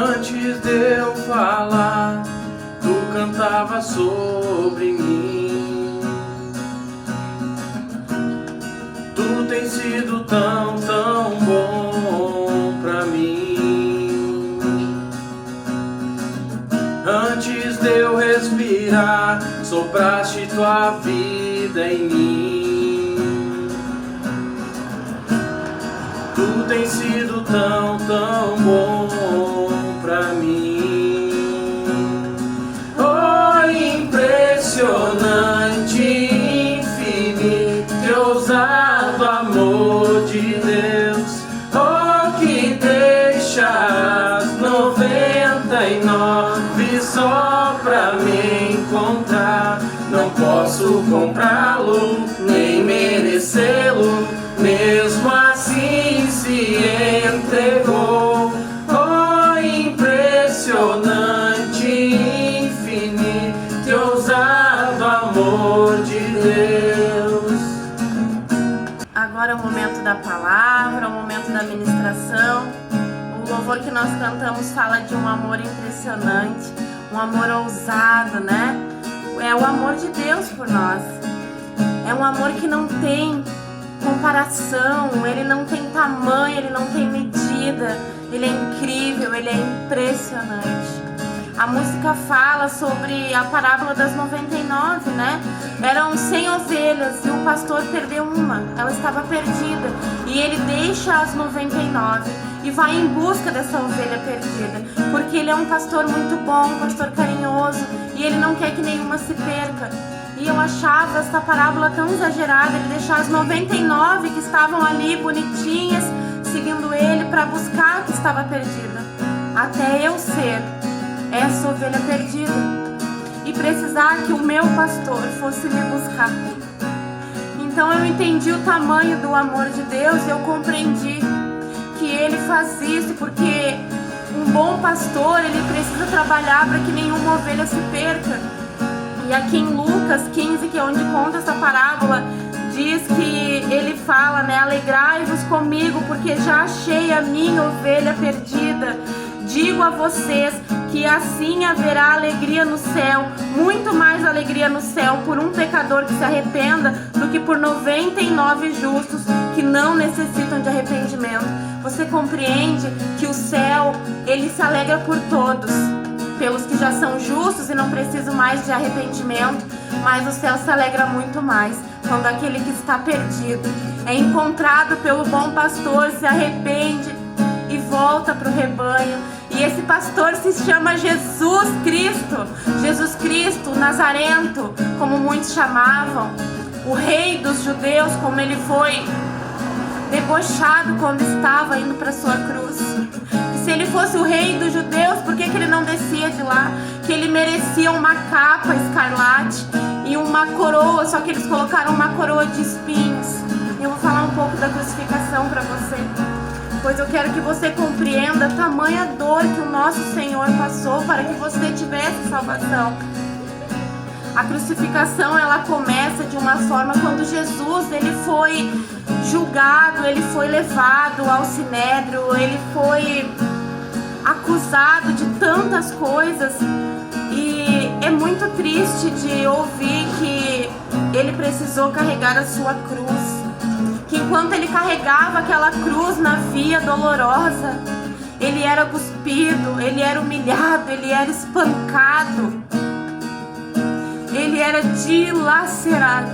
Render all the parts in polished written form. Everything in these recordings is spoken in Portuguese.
Antes de eu falar, tu cantava sobre mim. Tu tens sido tão, tão bom pra mim. Antes de eu respirar, sopraste tua vida em mim. Tu tens sido tão, tão bom pra mim. Oh, impressionante, infinito e ousado amor de Deus. Oh, que deixa as 99 só pra me encontrar. Não posso comprá-lo, nem merecê-lo, mesmo assim se entregou. Oh, impressionante, infinito e ousado amor de Deus. Agora é o momento da palavra, o momento da ministração. O louvor que nós cantamos fala de um amor impressionante, um amor ousado, né? É o amor de Deus por nós. É um amor que não tem comparação, ele não tem tamanho, ele não tem medida. Ele é incrível, ele é impressionante. A música fala sobre a parábola das 99, né? Eram 100 ovelhas e o pastor perdeu uma, ela estava perdida. E ele deixa as 99 e vai em busca dessa ovelha perdida, porque ele é um pastor muito bom, um pastor carinhoso, e ele não quer que nenhuma se perca. E eu achava essa parábola tão exagerada, ele deixar as 99 que estavam ali bonitinhas, seguindo ele para buscar a que estava perdida, até eu ser essa ovelha perdida e precisar que o meu pastor fosse me buscar. Então eu entendi o tamanho do amor de Deus e eu compreendi que ele faz isso porque um bom pastor, ele precisa trabalhar para que nenhuma ovelha se perca. E aqui em Lucas 15, que é onde conta essa parábola, diz que ele fala, né? Alegrai-vos comigo, porque já achei a minha ovelha perdida. Digo a vocês que assim haverá alegria no céu, muito mais alegria no céu por um pecador que se arrependa do que por 99 justos que não necessitam de arrependimento. Você compreende que o céu, ele se alegra por todos, pelos que já são justos e não precisam mais de arrependimento, mas o céu se alegra muito mais quando aquele que está perdido é encontrado pelo bom pastor, se arrepende e volta para o rebanho. E esse pastor se chama Jesus Cristo. Jesus Cristo, Nazarento, como muitos chamavam, o rei dos judeus, como ele foi debochado quando estava indo para sua cruz. E se ele fosse o rei dos judeus, por que ele não descia de lá? Que ele merecia uma capa escarlate e uma coroa, só que eles colocaram uma coroa de espinhos. Eu vou falar um pouco da crucificação para você, pois eu quero que você compreenda a tamanha dor que o nosso Senhor passou para que você tivesse salvação. A crucificação, ela começa de uma forma quando Jesus, ele foi julgado, ele foi levado ao sinédrio, ele foi acusado de tantas coisas. E é muito triste de ouvir que ele precisou carregar a sua cruz. Que enquanto ele carregava aquela cruz na via dolorosa, ele era cuspido, ele era humilhado, ele era espancado, ele era dilacerado.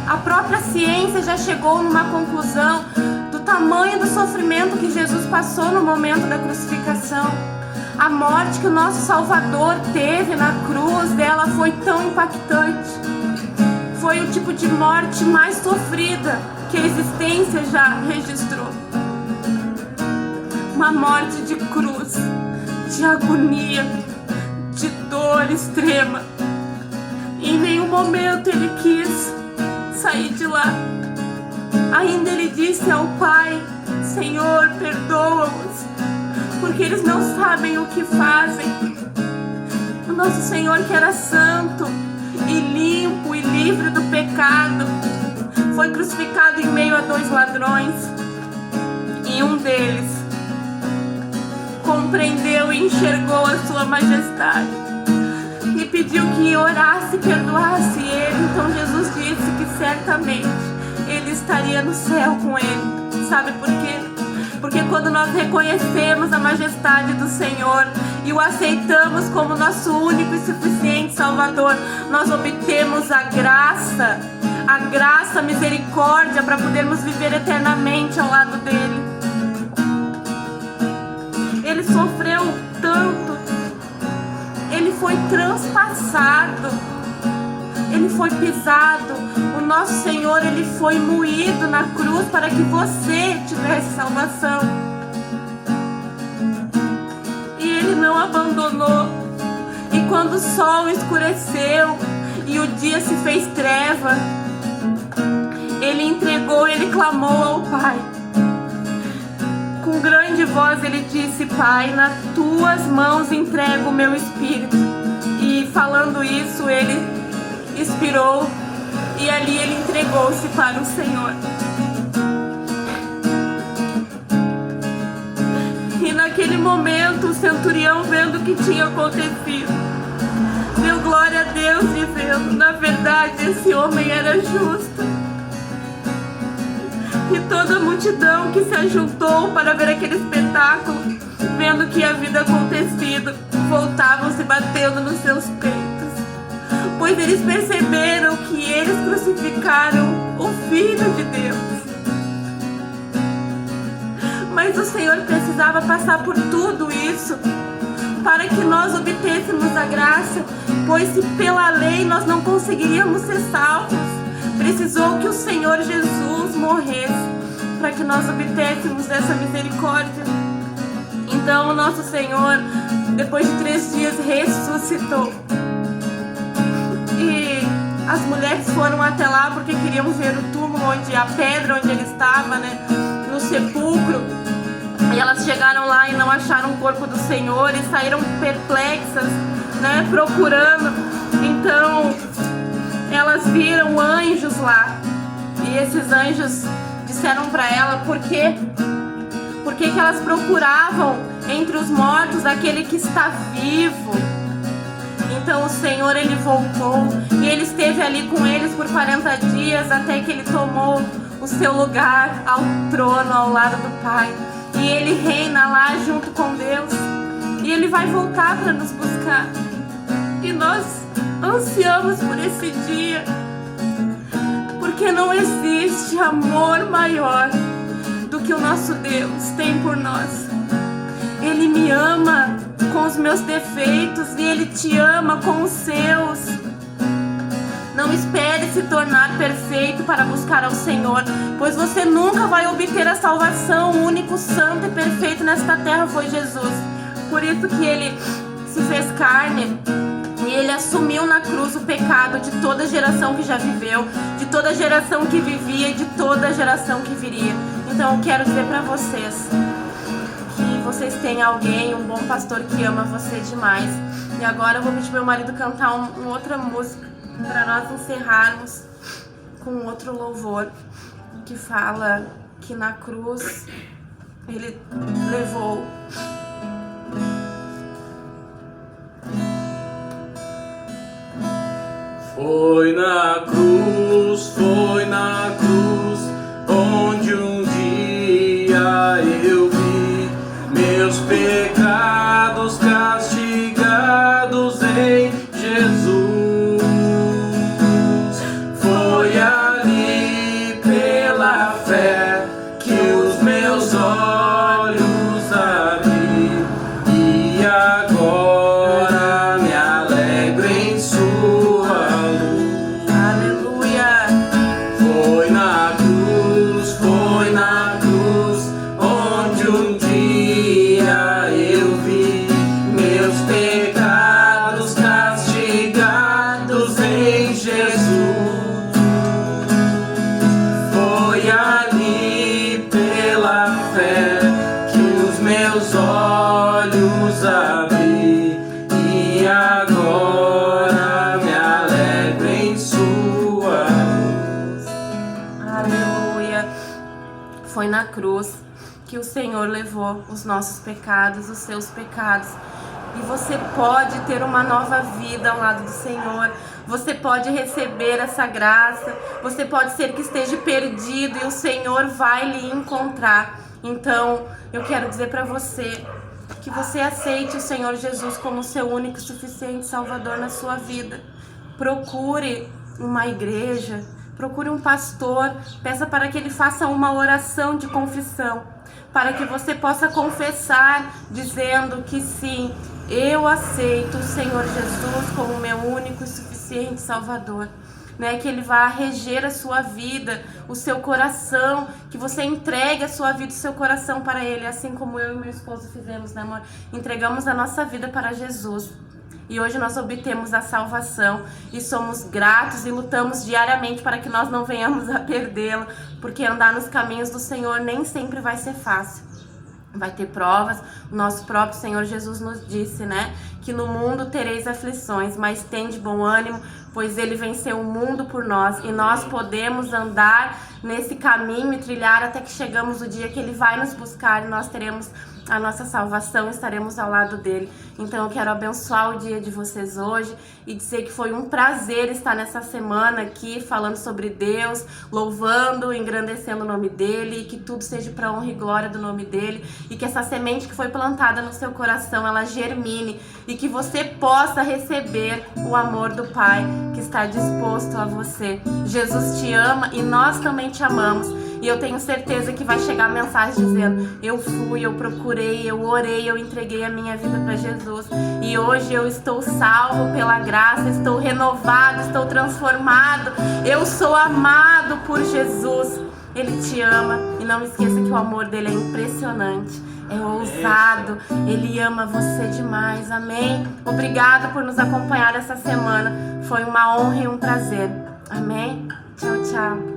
A própria ciência já chegou numa conclusão do tamanho do sofrimento que Jesus passou no momento da crucificação. A morte que o nosso Salvador teve na cruz dela foi tão impactante. Foi o tipo de morte mais sofrida que a existência já registrou. Uma morte de cruz, de agonia, de dor extrema. E em nenhum momento ele quis sair de lá. Ainda ele disse ao Pai: Senhor, perdoa-os, porque eles não sabem o que fazem. O nosso Senhor, que era santo e limpo e livre do pecado, foi crucificado em meio a 2 ladrões, e um deles compreendeu e enxergou a sua majestade e pediu que orasse e perdoasse ele. Então Jesus disse que certamente ele estaria no céu com ele. Sabe por quê? Porque quando nós reconhecemos a majestade do Senhor e o aceitamos como nosso único e suficiente Salvador, nós obtemos a graça, a misericórdia para podermos viver eternamente ao lado dele. Ele sofreu tanto, ele foi transpassado, ele foi pisado. O nosso Senhor, ele foi moído na cruz para que você tivesse salvação. E ele não abandonou. E quando o sol escureceu e o dia se fez treva, ele entregou, ele clamou ao Pai. Com grande voz ele disse: Pai, nas tuas mãos entrego o meu espírito. E falando isso, ele expirou. E ali ele entregou-se para o Senhor. E naquele momento o centurião, vendo o que tinha acontecido, deu glória a Deus, dizendo: na verdade esse homem era justo. E toda a multidão que se ajuntou para ver aquele espetáculo, vendo o que havia acontecido, voltavam se batendo nos seus peitos, pois eles perceberam que eles crucificaram o Filho de Deus. Mas o Senhor precisava passar por tudo isso para que nós obtêssemos a graça, pois se pela lei nós não conseguiríamos ser salvos, precisou que o Senhor Jesus morresse para que nós obtêssemos essa misericórdia. Então o nosso Senhor, depois de 3 dias, ressuscitou. E as mulheres foram até lá porque queriam ver o túmulo, a pedra onde ele estava, né, no sepulcro. E elas chegaram lá e não acharam o corpo do Senhor e saíram perplexas, né, procurando. Então elas viram anjos lá. E esses anjos disseram para ela por que elas procuravam entre os mortos aquele que está vivo. Então o Senhor, ele voltou e ele esteve ali com eles por 40 dias até que ele tomou o seu lugar ao trono ao lado do Pai. E ele reina lá junto com Deus. E ele vai voltar para nos buscar. E nós ansiamos por esse dia, porque não existe amor maior do que o nosso Deus tem por nós. Ele me ama com os meus defeitos e Ele te ama com os seus. Não espere se tornar perfeito para buscar ao Senhor, pois você nunca vai obter a salvação. O único santo e perfeito nesta terra foi Jesus. Por isso que Ele se fez carne e Ele assumiu na cruz o pecado de toda geração que já viveu, de toda geração que vivia e de toda geração que viria. Então eu quero dizer para vocês que vocês têm alguém, um bom pastor que ama você demais. E agora eu vou pedir meu marido cantar uma outra música para nós encerrarmos com outro louvor que fala que na cruz Ele levou Foi na cruz, onde um dia eu vi meus pecados castigados em Jesus. Foi ali pela fé que os meus olhos abri e agora me alegro em sua luz. Aleluia. Foi na cruz, onde um dia eu vi meus pecados castigados em Jesus. Foi ali pela fé que os meus olhos abri e agora me alegro em sua luz. Aleluia. Foi na cruz que o Senhor levou os nossos pecados, os seus pecados. E você pode ter uma nova vida ao lado do Senhor. Você pode receber essa graça. Você pode ser que esteja perdido e o Senhor vai lhe encontrar. Então, eu quero dizer para você que você aceite o Senhor Jesus como seu único e suficiente Salvador na sua vida. Procure uma igreja, procure um pastor, peça para que ele faça uma oração de confissão, para que você possa confessar, dizendo que sim, eu aceito o Senhor Jesus como meu único e suficiente Salvador. Que Ele vá reger a sua vida, o seu coração, que você entregue a sua vida, o seu coração para Ele, assim como eu e meu esposo fizemos, né, amor? Entregamos a nossa vida para Jesus. E hoje nós obtemos a salvação e somos gratos e lutamos diariamente para que nós não venhamos a perdê-la, porque andar nos caminhos do Senhor nem sempre vai ser fácil. Vai ter provas. O nosso próprio Senhor Jesus nos disse, que no mundo tereis aflições, mas tende bom ânimo, pois Ele venceu o mundo por nós, e nós podemos andar nesse caminho e trilhar até que chegamos o dia que Ele vai nos buscar e nós teremos a nossa salvação, estaremos ao lado dele. Então eu quero abençoar o dia de vocês hoje e dizer que foi um prazer estar nessa semana aqui falando sobre Deus, louvando, engrandecendo o nome dele, e que tudo seja para honra e glória do nome dele, e que essa semente que foi plantada no seu coração, ela germine e que você possa receber o amor do Pai que está disposto a você. Jesus te ama e nós também te amamos. E eu tenho certeza que vai chegar a mensagem dizendo: eu fui, eu procurei, eu orei, eu entreguei a minha vida para Jesus. E hoje eu estou salvo pela graça, estou renovado, estou transformado. Eu sou amado por Jesus. Ele te ama. E não esqueça que o amor dele é impressionante, é ousado. Ele ama você demais. Amém? Obrigado por nos acompanhar essa semana. Foi uma honra e um prazer. Amém? Tchau, tchau.